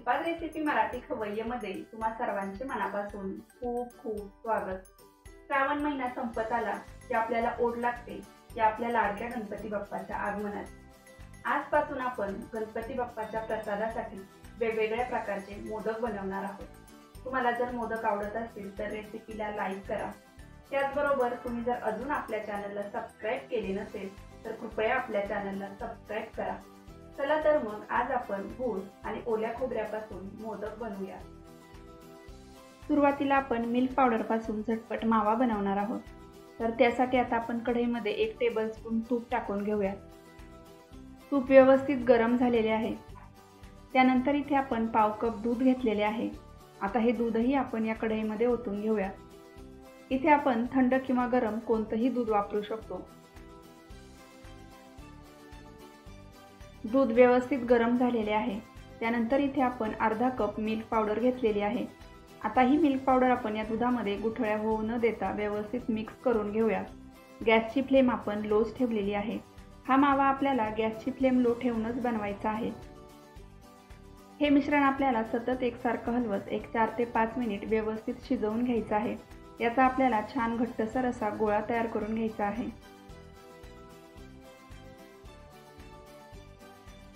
झटपट रेसिपी मराठी खवय्येमध्ये तुम्हा सर्वांचे मनापासून खूप खूप स्वागत। श्रावण महिना संपत आला की आपल्याला ओढ लागते की आपल्या लाडक्या गणपती बाप्पाच्या आगमनात। आजपासून आपण गणपती बाप्पाच्या प्रसादासाठी वेगवेगळ्या प्रकारचे मोदक बनवणार आहोत। तुम्हाला जर मोदक आवडत असतील तर रेसिपीला लाईक करा। त्याचबरोबर तुम्ही जर अजून आपल्या चॅनलला सबस्क्राइब केले नसेल तर कृपया आपल्या चॅनलला सबस्क्राइब करा। चला तर मग आज आपण गूळ आणि ओल्या खोबऱ्यापासून मोदक बनवूया। सुरुवातीला आपण मिल्क पावडर पासून झटपट मावा बनवणार आहोत। तर त्यासाठी आता आपण कढईमध्ये 1 टेबलस्पून तूप टाकून घेऊया। तूप व्यवस्थित गरम झालेले आहे। त्यानंतर इथे आपण पाव कप दूध घेतलेले आहे। आता हे दूधही आपण या कढईमध्ये ओतून घेऊया। इथे आपण थंड किंवा गरम कोणतेही दूध वापरू शकतो। दूध व्यवस्थित गरम झालेले आहे। त्यानंतर इथे आपण अर्धा कप मिल्क पावडर घेतलेली आहे। आता ही मिल्क पावडर आपण या दुधामध्ये गुठळ्या होऊ न देता व्यवस्थित मिक्स करून घेऊया। गॅसची फ्लेम आपण लोच ठेवलेली आहे। हा मावा आपल्याला गॅसची फ्लेम लो ठेवूनच बनवायचा आहे। हे मिश्रण आपल्याला सतत एकसारखं हलवत 4 ते 5 मिनिट व्यवस्थित शिजवून घ्यायचं आहे। याचा आपल्याला छान घट्टसर असा गोळा तयार करून घ्यायचा आहे।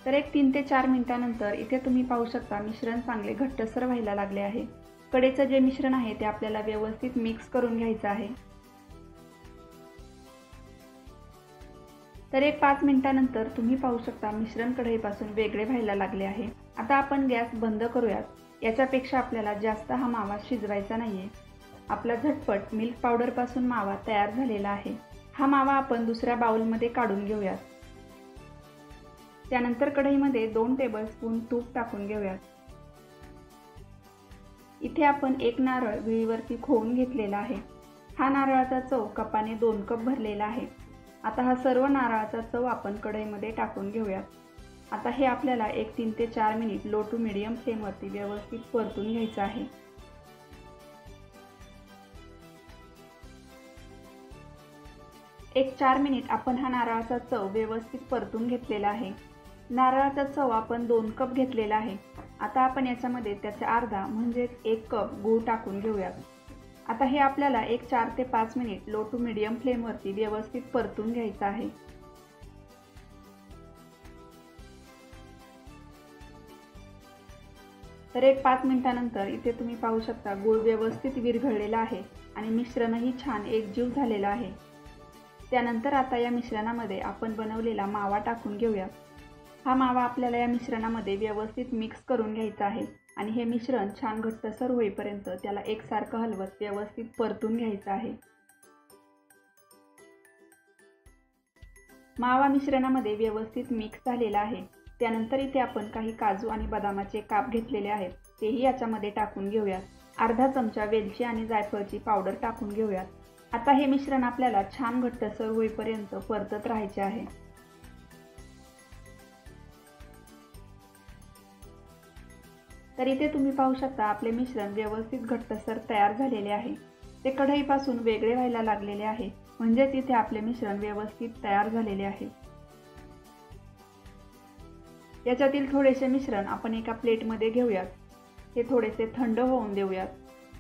तर 3 ते 4 मिनिटांनंतर इथे तुम्ही पाहू शकता मिश्रण चांगले घट्टसर व्हायला लागले आहे। कढईचं जे मिश्रण आहे ते आपल्याला व्यवस्थित मिक्स करून घ्यायचं आहे। तर 5 मिनिटांनंतर तुम्ही पाहू शकता मिश्रण कढईपासून वेगळे व्हायला लागले आहे। आता आपण गॅस बंद करूयात। याच्यापेक्षा आपल्याला जास्त हा मावा शिजवायचा नाहीये। आपला झटपट मिल्क पावडर पासून मावा तयार झालेला आहे। हा मावा आपण दुसऱ्या बाउलमध्ये काढून घेऊयात। त्यानंतर कढईमध्ये 2 टेबलस्पून तूप टाकून घेऊयात। इथे आपण 1 नारळ विळीवरती खोवून घेतलेला आहे। हा नारळाचा चव कपाने 2 कप भरलेला आहे। आता हा सर्व नारळाचा चव आपण कढईमध्ये टाकून घेऊयात। आता हे आपल्याला 3 ते 4 मिनिट लो टू मीडियम फ्लेमवरती व्यवस्थित परतून घ्यायचं आहे। 4 मिनिट आपण हा नारळाचा चव व्यवस्थित परतून घेतलेला आहे। नारळाचा चव आपण 2 कप घेतलेला आहे। आता आपण याच्यामध्ये त्याचे अर्धा म्हणजे 1 कप गूळ टाकून घेऊयात। आता हे आपल्याला 4 ते 5 मिनिट लो टू मीडियम फ्लेमवरती व्यवस्थित परतून घ्यायचं आहे। तर 5 मिनिटांनंतर इथे तुम्ही पाहू शकता गूळ व्यवस्थित विरघळलेला आहे आणि मिश्रणही छान एकजीव झालेलं आहे। त्यानंतर आता या मिश्रणामध्ये आपण बनवलेला मावा टाकून घेऊया। हा मावा आपल्याला या मिश्रणामध्ये व्यवस्थित मिक्स करून घ्यायचा आहे आणि हे मिश्रण छान घट्टसर होईपर्यंत त्याला एकसारखं हलवत व्यवस्थित परतून घ्यायचं आहे। मावा मिश्रणामध्ये व्यवस्थित मिक्स झालेला आहे। त्यानंतर इथे आपण काही काजू आणि बदामाचे काप घेतलेले आहेत, तेही याच्यामध्ये टाकून घेऊयात। अर्धा चमचा वेलची आणि जायफळची पावडर टाकून घेऊयात। आता हे मिश्रण आपल्याला छान घट्टसर होईपर्यंत परतत राहायचे आहे। तर इथे तुम्ही पाहू शकता आपले मिश्रण व्यवस्थित घट्टसर तयार झालेले आहे। ते कढईपासून वेगळे व्हायला लागलेले आहे, म्हणजेच इथे आपले मिश्रण व्यवस्थित तयार झालेले आहे। याच्यातील थोडेसे मिश्रण आपण एका प्लेटमध्ये घेऊयात। हे थोडेसे थंड होऊन देऊयात।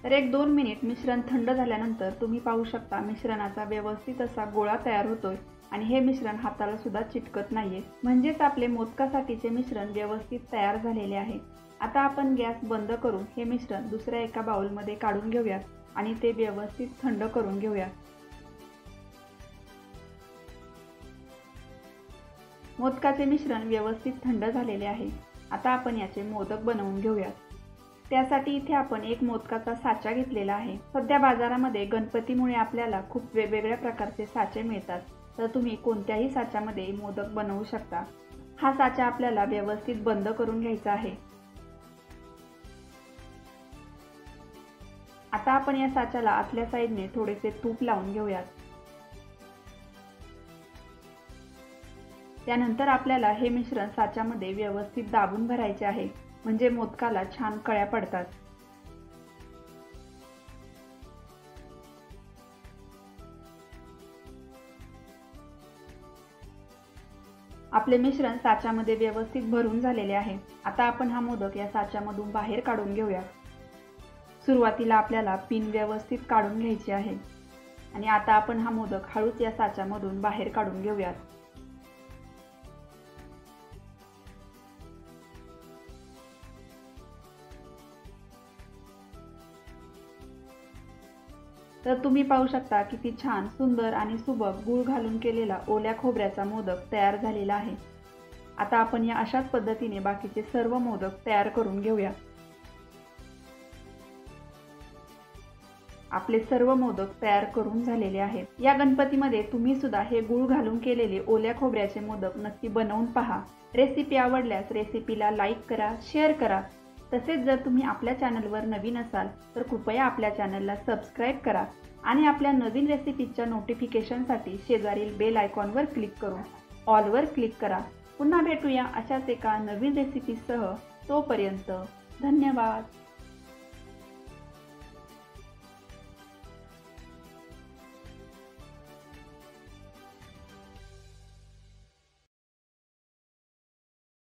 तर 1-2 मिनिट मिश्रण थंड झाल्यानंतर तुम्ही पाहू शकता मिश्रणाचा व्यवस्थित असा गोळा तयार होतोय आणि हे मिश्रण हाताला सुद्धा चिटकत नाहीये, म्हणजेच आपले मोदकासाठीचे मिश्रण व्यवस्थित तयार झालेले आहे। आता आपण गॅस बंद करून हे मिश्रण दुसऱ्या एका बाउलमध्ये काढून घेऊयात आणि ते व्यवस्थित थंड करून घेऊयात। मोदकाचे मिश्रण व्यवस्थित थंड झालेले आहे। आता आपण याचे मोदक बनवून घेऊयात। त्यासाठी इथे आपण 1 मोदकाचा साचा घेतलेला आहे। सध्या बाजारामध्ये गणपतीमुळे आपल्याला खूप वेगवेगळ्या प्रकारचे साचे मिळतात, तर तुम्ही कोणत्याही साच्यामध्ये मोदक बनवू शकता। हा साचा आपल्याला व्यवस्थित बंद करून घ्यायचा आहे। आता आपण या साच्याला आतल्या साईडने थोडेसे तूप लावून घेऊयात। त्यानंतर आपल्याला हे मिश्रण साच्यामध्ये व्यवस्थित दाबून भरायचे आहे, म्हणजे मोदकाला छान कळ्या पडतात। आपले मिश्रण साच्यामध्ये व्यवस्थित भरून झालेले आहे। आता आपण हा मोदक या साच्यामधून बाहेर काढून घेऊया। सुरुवातीला आपल्याला पिन व्यवस्थित काढून घ्यायची आहे आणि आता आपण हा मोदक हळूच या साच्यामधून बाहेर काढून घेऊयात। तर तुम्ही पाहू शकता किती छान सुंदर आणि सुबक गूळ घालून केलेला ओल्या खोबऱ्याचा मोदक तयार झालेला आहे। आता आपण या अशाच पद्धतीने बाकीचे सर्व मोदक तयार करून घेऊया। आपले सर्व मोदक तयार करून झालेले आहेत। या गणपतीमध्ये तुम्ही सुद्धा हे गूळ घालून केलेले ओल्या खोबऱ्याचे मोदक नक्की बनवून पहा। रेसिपी आवडल्यास रेसिपीला लाईक करा, शेअर करा। तसेच जर तुम्ही आपल्या चॅनलवर नवीन असाल तर कृपया आपल्या चॅनलला सबस्क्राइब करा आणि आपल्या नवीन रेसिपीच्या नोटिफिकेशनसाठी शेजारील बेल आयकॉनवर क्लिक करून ऑलवर क्लिक करा। पुन्हा भेटूया अशाच एका नवीन रेसिपीसह। तोपर्यंत धन्यवाद।